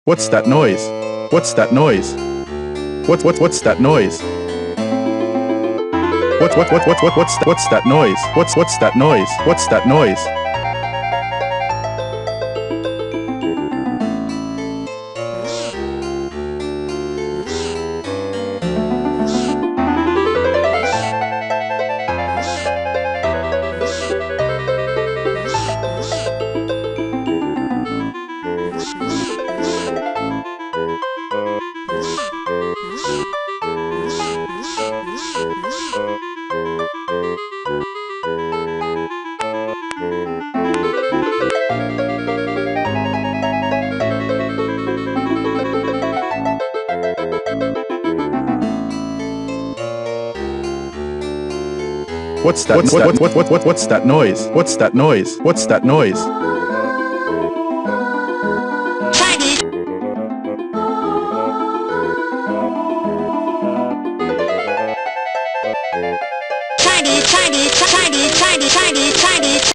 What's that noise? What's that noise? What's that noise? What's that noise? What's that noise? What's that noise? What's that? What's that noise? What's that noise? What's that noise? Chinese